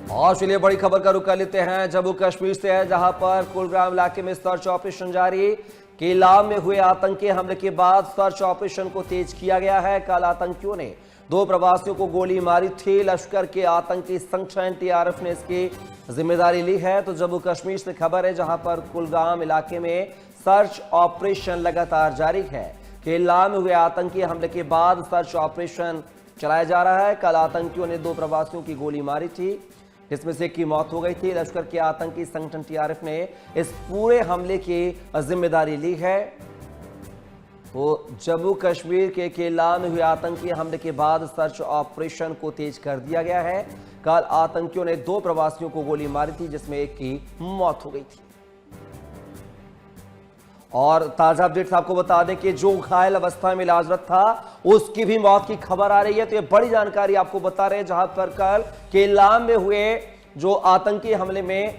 और चलिए बड़ी खबर का रुख कर लेते हैं जम्मू कश्मीर से है, जहां पर कुलगाम इलाके में सर्च ऑपरेशन जारी। केलाम में हुए आतंकी हमले के बाद सर्च ऑपरेशन को तेज किया गया है। कल आतंकियों ने 2 प्रवासियों को गोली मारी थी। लश्कर के आतंकी संगठन टीआरएफ ने इसकी जिम्मेदारी ली है। तो जम्मू कश्मीर से खबर है, जहां पर कुलगाम इलाके में सर्च ऑपरेशन लगातार जारी है। केलाम में हुए आतंकी हमले के बाद सर्च ऑपरेशन चलाया जा रहा है। कल आतंकियों ने 2 प्रवासियों की गोली मारी थी, जिसमें से एक की मौत हो गई थी। लश्कर के आतंकी संगठन टीआरएफ ने इस पूरे हमले की जिम्मेदारी ली है। तो जम्मू कश्मीर के केलाम में हुए आतंकी हमले के बाद सर्च ऑपरेशन को तेज कर दिया गया है। कल आतंकियों ने 2 प्रवासियों को गोली मारी थी, जिसमें एक की मौत हो गई थी। और ताजा अपडेट्स आपको बता दें कि जो घायल अवस्था में इलाजरत था, उसकी भी मौत की खबर आ रही है। तो ये बड़ी जानकारी आपको बता रहे हैं, जहां पर कल केलाम में हुए जो आतंकी हमले में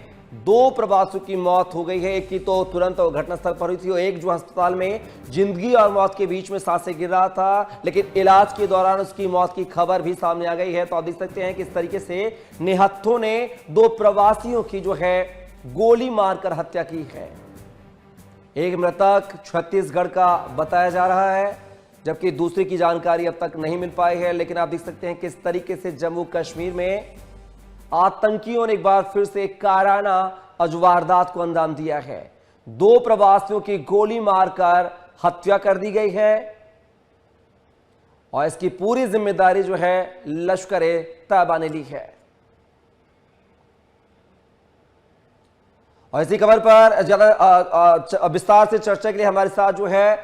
2 प्रवासियों की मौत हो गई है। एक की तो तुरंत घटनास्थल पर हुई थी और एक जो अस्पताल में जिंदगी और मौत के बीच में सांसें गिर रहा था, लेकिन इलाज के दौरान उसकी मौत की खबर भी सामने आ गई है। तो आप देख सकते हैं किस तरीके से निहत्थों ने 2 प्रवासियों की जो है गोली मारकर हत्या की है। एक मृतक छत्तीसगढ़ का बताया जा रहा है, जबकि दूसरे की जानकारी अब तक नहीं मिल पाई है। लेकिन आप देख सकते हैं किस तरीके से जम्मू कश्मीर में आतंकियों ने एक बार फिर से काराना वारदात को अंजाम दिया है। 2 प्रवासियों की गोली मारकर हत्या कर दी गई है और इसकी पूरी जिम्मेदारी जो है लश्कर-ए-तैयबा ने ली है। और इसी खबर पर ज्यादा विस्तार से चर्चा के लिए हमारे साथ जो है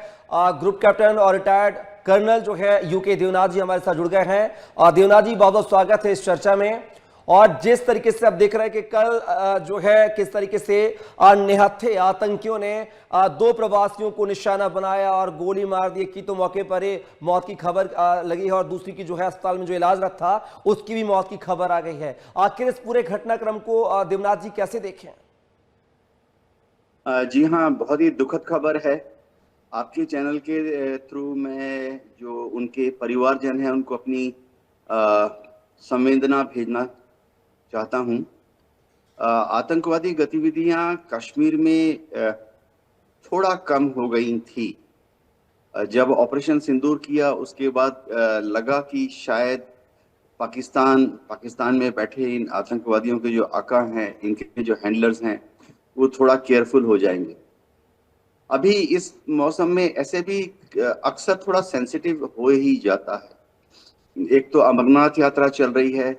ग्रुप कैप्टन और रिटायर्ड कर्नल जो है यूके देवनाथ जी हमारे साथ जुड़ गए हैं। और देवनाथ जी, बहुत बहुत स्वागत है इस चर्चा में। और जिस तरीके से आप देख रहे हैं कि कल जो है किस तरीके से निहत्थे आतंकियों ने 2 प्रवासियों को निशाना बनाया और गोली मार दी। की तो मौके पर ही मौत की खबर लगी है और दूसरी की जो है अस्पताल में जो इलाजरत था, उसकी भी मौत की खबर आ गई है। आखिर इस पूरे घटनाक्रम को देवनाथ जी कैसे देखें? जी हाँ, बहुत ही दुखद खबर है। आपके चैनल के थ्रू मैं जो उनके परिवारजन हैं उनको अपनी संवेदना भेजना चाहता हूँ। आतंकवादी गतिविधियां कश्मीर में थोड़ा कम हो गई थी। जब ऑपरेशन सिंदूर किया उसके बाद लगा कि शायद पाकिस्तान में बैठे इन आतंकवादियों के जो आका हैं, इनके जो हैंडलर्स हैं, वो थोड़ा केयरफुल हो जाएंगे। अभी इस मौसम में ऐसे भी अक्सर थोड़ा सेंसिटिव हो ही जाता है। एक तो अमरनाथ यात्रा चल रही है,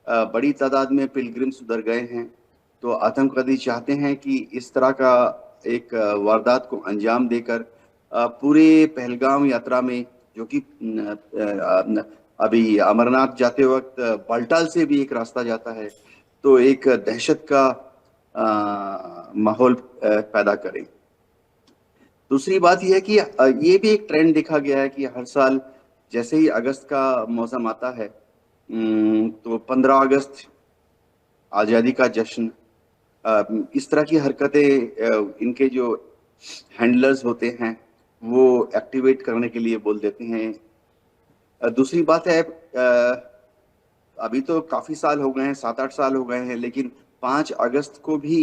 बड़ी तादाद में पिलग्रिम्स उधर गए हैं, तो आतंकवादी चाहते हैं कि इस तरह का एक वारदात को अंजाम देकर पूरे पहलगाम यात्रा में, जो कि अभी अमरनाथ जाते वक्त बाल्टाल से भी एक रास्ता जाता है, तो एक दहशत का माहौल पैदा करें। दूसरी बात यह है कि ये भी एक ट्रेंड देखा गया है कि हर साल जैसे ही अगस्त का मौसम आता है, तो 15 अगस्त आज़ादी का जश्न, इस तरह की हरकतें इनके जो हैंडलर्स होते हैं वो एक्टिवेट करने के लिए बोल देते हैं। दूसरी बात है, अभी तो काफ़ी साल हो गए हैं, 7-8 साल हो गए हैं, लेकिन 5 अगस्त को भी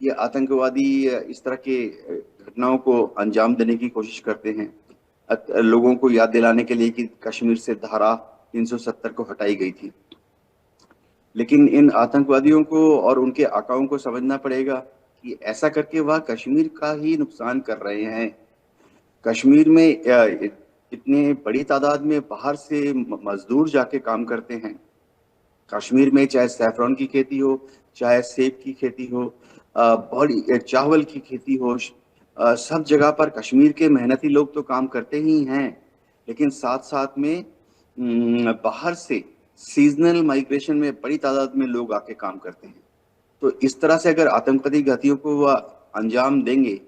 ये आतंकवादी इस तरह के घटनाओं को अंजाम देने की कोशिश करते हैं, लोगों को याद दिलाने के लिए कि कश्मीर से धारा 370 को हटाई गई थी। लेकिन इन आतंकवादियों को और उनके आकाओं को समझना पड़ेगा कि ऐसा करके वह कश्मीर का ही नुकसान कर रहे हैं। कश्मीर में इतने बड़ी तादाद में बाहर से मजदूर जाके काम करते हैं। कश्मीर में चाहे सैफरॉन की खेती हो, चाहे सेब की खेती हो, बड़ी चावल की खेती हो, सब जगह पर कश्मीर के मेहनती लोग तो काम करते ही हैं, लेकिन साथ साथ में बाहर से सीजनल माइग्रेशन में बड़ी तादाद में लोग आके काम करते हैं। तो इस तरह से अगर आतंकवादी गतियों को वह अंजाम देंगे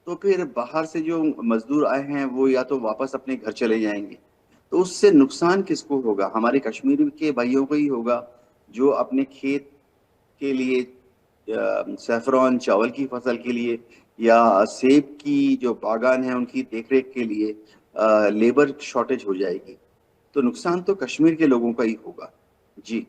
तो फिर बाहर से जो मजदूर आए हैं वो या तो वापस अपने घर चले जाएंगे, तो उससे नुकसान किसको होगा? हमारे कश्मीर के भाइयों को ही होगा, जो अपने खेत के लिए, सैफरॉन चावल की फसल के लिए या सेब की जो बागान है उनकी देखरेख के लिए लेबर शॉर्टेज हो जाएगी, तो नुकसान तो कश्मीर के लोगों का ही होगा। जी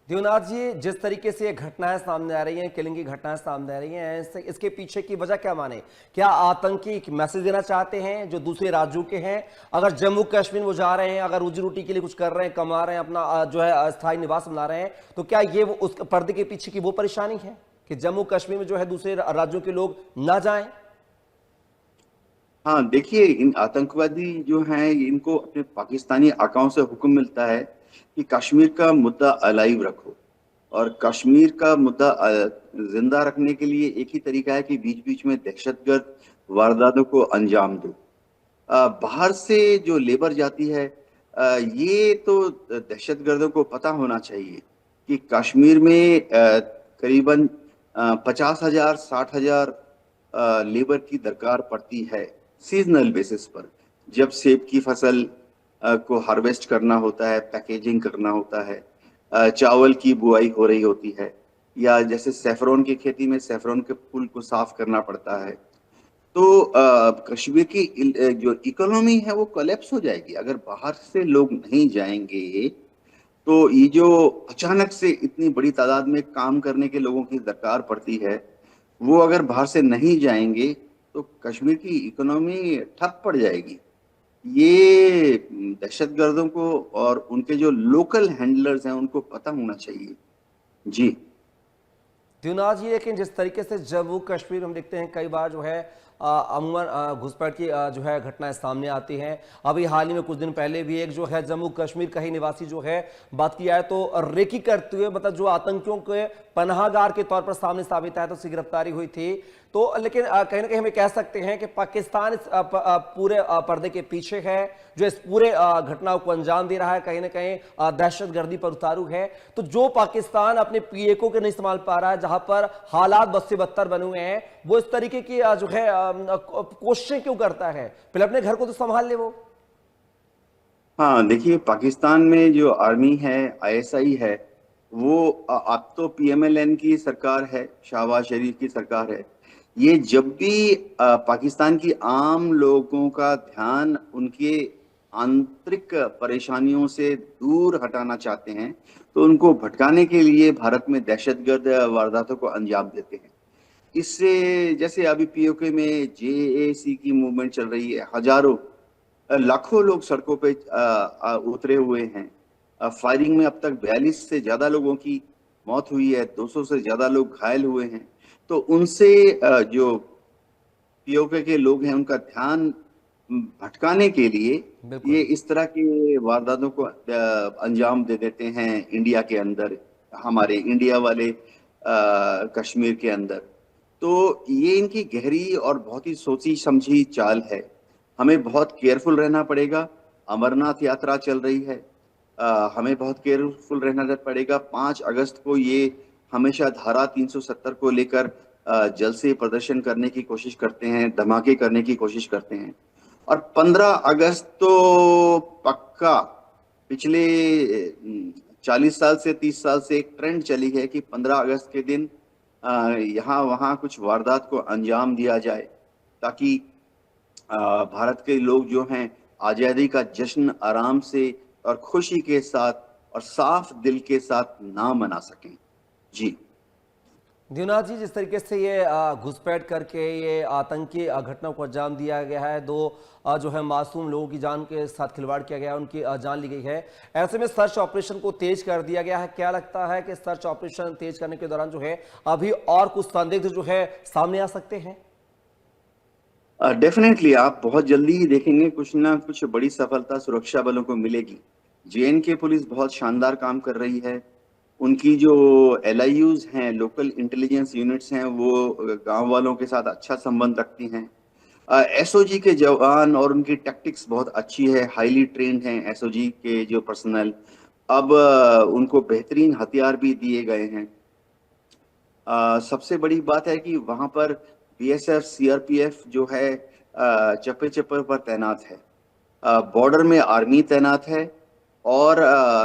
देवनाथ जी, जिस तरीके से ये घटनाएं सामने आ रही हैं, किलिंग की घटनाएं सामने आ रही हैं, इसके पीछे की वजह क्या माने? क्या आतंकी एक मैसेज देना चाहते हैं जो दूसरे राज्यों के हैं? अगर जम्मू कश्मीर वो जा रहे हैं, अगर रोजी रोटी के लिए कुछ कर रहे हैं, कमा रहे हैं, अपना जो है अस्थायी निवास बना रहे हैं, तो क्या ये वो उस पर्दे के पीछे की वो परेशानी है कि जम्मू कश्मीर में जो है दूसरे राज्यों के लोग ना जाएं? हाँ, देखिए, इन आतंकवादी जो हैं इनको अपने पाकिस्तानी आकाओं से हुक्म मिलता है कि कश्मीर का मुद्दा अलाइव रखो, और कश्मीर का मुद्दा जिंदा रखने के लिए एक ही तरीका है कि बीच बीच में दहशतगर्द वारदातों को अंजाम दो। बाहर से जो लेबर जाती है, ये तो दहशतगर्दों को पता होना चाहिए कि कश्मीर में करीबन 50,000 60,000 लेबर की दरकार पड़ती है सीजनल बेसिस पर। जब सेब की फसल को हार्वेस्ट करना होता है, पैकेजिंग करना होता है, चावल की बुआई हो रही होती है, या जैसे सेफ्रॉन की खेती में सेफ्रॉन के फूल को साफ करना पड़ता है, तो कश्मीर की जो इकोनॉमी है वो कोलैप्स हो जाएगी अगर बाहर से लोग नहीं जाएंगे। तो ये जो अचानक से इतनी बड़ी तादाद में काम करने के लोगों की दरकार पड़ती है, वो अगर बाहर से नहीं जाएंगे तो कश्मीर की इकोनॉमी ठप पड़ जाएगी। ये दहशतगर्दों को और उनके जो लोकल हैंडलर्स हैं उनको पता होना चाहिए। जी। देवनाथ जी, लेकिन जिस तरीके से जम्मू कश्मीर हम देखते हैं कई बार जो है अमूमन घुसपैठ की जो है घटनाएं सामने आती हैं। अभी हाल ही में कुछ दिन पहले भी एक जो है जम्मू कश्मीर का ही निवासी जो है, बात किया है तो रेकी करते हुए, मतलब जो आतंकियों के पनाहगार के तौर पर सामने साबित आया, तो उसकी गिरफ्तारी हुई थी। तो लेकिन कहीं ना कहीं हमें कह सकते हैं कि पाकिस्तान इस पूरे पर्दे के पीछे है, जो इस पूरे घटनाओं को अंजाम दे रहा है, कहीं ना कहीं दहशतगर्दी पर उतारू है। तो जो पाकिस्तान अपने पीएको के नहीं इस्तेमाल पा रहा है, जहां पर हालात बद से बदतर बने हुए हैं, वो इस तरीके की जो है कोशिशें क्यों करता है? पहले अपने घर को तो संभाल ले वो। हाँ, देखिए, पाकिस्तान में जो आर्मी है, आईएसआई है, वो अब तो पीएमएलएन की सरकार है, शहबाज शरीफ की सरकार है। ये जब भी पाकिस्तान की आम लोगों का ध्यान उनके आंतरिक परेशानियों से दूर हटाना चाहते हैं, तो उनको भटकाने के लिए भारत में दहशतगर्द वारदातों को अंजाम देते हैं। इससे जैसे अभी पीओके में जेएसी की मूवमेंट चल रही है, हजारों लाखों लोग सड़कों पे उतरे हुए हैं। फायरिंग में अब तक 42 से ज्यादा लोगों की मौत हुई है, 200 से ज्यादा लोग घायल हुए हैं। तो उनसे जो पीओके के लोग हैं उनका ध्यान भटकाने के लिए ये बिल्कुल। इस तरह के वारदातों को अंजाम दे देते हैं इंडिया के अंदर, हमारे इंडिया वाले कश्मीर के अंदर। तो ये इनकी गहरी और बहुत ही सोची समझी चाल है। हमें बहुत केयरफुल रहना पड़ेगा। अमरनाथ यात्रा चल रही है, हमें बहुत केयरफुल रहना पड़ेगा। 5 अगस्त को ये हमेशा धारा 370 को लेकर जल से प्रदर्शन करने की कोशिश करते हैं, धमाके करने की कोशिश करते हैं। और 15 अगस्त तो पक्का, पिछले 40 साल से 30 साल से एक ट्रेंड चली है कि 15 अगस्त के दिन यहाँ वहाँ कुछ वारदात को अंजाम दिया जाए, ताकि भारत के लोग जो हैं आज़ादी का जश्न आराम से और खुशी के साथ और साफ दिल के साथ ना मना सकें। जी। देवनाथ जी, जिस तरीके से ये घुसपैठ करके ये आतंकी घटनाओं को अंजाम दिया गया है, दो जो है मासूम लोगों की जान के साथ खिलवाड़ किया गया है, उनकी जान ली गई है, ऐसे में सर्च ऑपरेशन को तेज कर दिया गया है। क्या लगता है कि सर्च ऑपरेशन तेज करने के दौरान जो है अभी और कुछ संदिग्ध जो है सामने आ सकते हैं? डेफिनेटली आप बहुत जल्दी ही देखेंगे कुछ ना कुछ बड़ी सफलता सुरक्षा बलों को मिलेगी। जेएनके पुलिस बहुत शानदार काम कर रही है। उनकी जो एलआईयूज हैं, लोकल इंटेलिजेंस यूनिट्स हैं, वो गांव वालों के साथ अच्छा संबंध रखती हैं। एसओजी के जवान और उनकी टैक्टिक्स बहुत अच्छी है, हाईली ट्रेंड हैं एसओजी के जो पर्सनल। अब उनको बेहतरीन हथियार भी दिए गए हैं। सबसे बड़ी बात है कि वहां पर बीएसएफ सीआरपीएफ जो है चप्पे चप्पे पर तैनात है। बॉर्डर में आर्मी तैनात है, और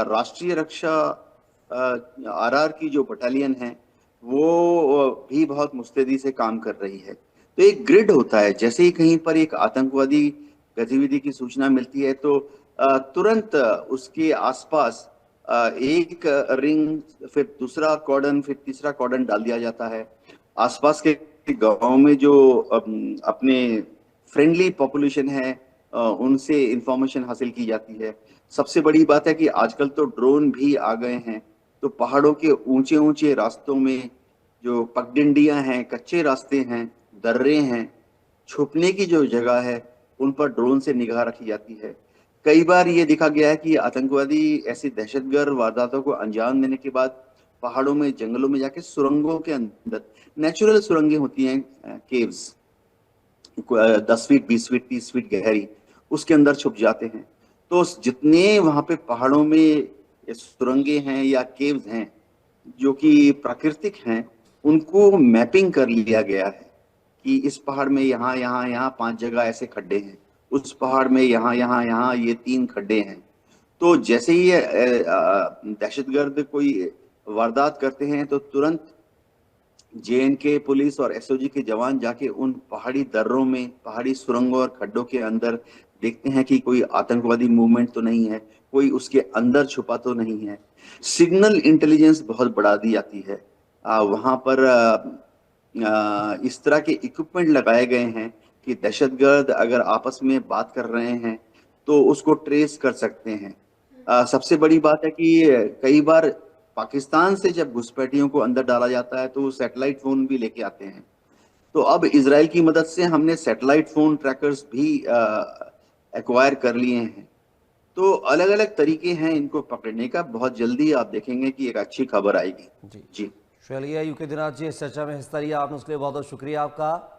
राष्ट्रीय रक्षा आरआर की जो बटालियन है वो भी बहुत मुस्तैदी से काम कर रही है। तो एक ग्रिड होता है, जैसे ही कहीं पर एक आतंकवादी गतिविधि की सूचना मिलती है तो तुरंत उसके आसपास एक रिंग, फिर दूसरा कॉर्डन, फिर तीसरा कॉर्डन डाल दिया जाता है। आसपास के गांव में जो अपने फ्रेंडली पॉपुलेशन है, उनसे इंफॉर्मेशन हासिल की जाती है। सबसे बड़ी बात है कि आजकल तो ड्रोन भी आ गए हैं, तो पहाड़ों के ऊंचे ऊंचे रास्तों में जो पगडंडियां हैं, कच्चे रास्ते हैं, दर्रे हैं, छुपने की जो जगह है, उन पर ड्रोन से निगाह रखी जाती है। कई बार ये देखा गया है कि आतंकवादी ऐसी दहशतगर्द वारदातों को अंजाम देने के बाद पहाड़ों में, जंगलों में जाके सुरंगों के अंदर, नेचुरल सुरंगें होती हैं, केव्स, 10 फीट, 20 फीट, 30 फीट गहरी, उसके अंदर छुप जाते हैं। तो जितने वहां पे पहाड़ों में ये सुरंगें हैं या केव्स हैं जो कि प्राकृतिक हैं, उनको मैपिंग कर लिया गया है कि इस पहाड़ में यहाँ यहाँ यहाँ 5 जगह ऐसे खड्डे हैं, उस पहाड़ में यहाँ यहाँ यहाँ ये 3 खड्डे हैं। तो जैसे ही ये दहशतगर्द कोई वारदात करते हैं तो तुरंत JNK पुलिस और SOG के जवान जाके उन पहाड़ी दर्रों में, पहाड़ी सुरंगों और खड्डों के अंदर देखते हैं कि कोई आतंकवादी मूवमेंट तो नहीं है, कोई उसके अंदर छुपा तो नहीं है। सिग्नल इंटेलिजेंस बहुत बढ़ा दी जाती है। वहां पर इस तरह के इक्विपमेंट लगाए गए हैं कि दहशतगर्द अगर आपस में बात कर रहे हैं तो उसको ट्रेस कर सकते हैं। सबसे बड़ी बात है कि कई बार पाकिस्तान से जब घुसपैठियों को अंदर डाला जाता है तो वो सैटेलाइट फोन भी लेके आते हैं। तो अब इजराइल की मदद से हमने सैटेलाइट फोन ट्रैकर्स भी एक्वायर कर लिए हैं। तो अलग अलग तरीके हैं इनको पकड़ने का। बहुत जल्दी आप देखेंगे कि एक अच्छी खबर आएगी। जी जी। चलिए, यूके दिनाथ जी, इस चर्चा में हिस्सा लिया आपने, उसके लिए बहुत बहुत शुक्रिया आपका।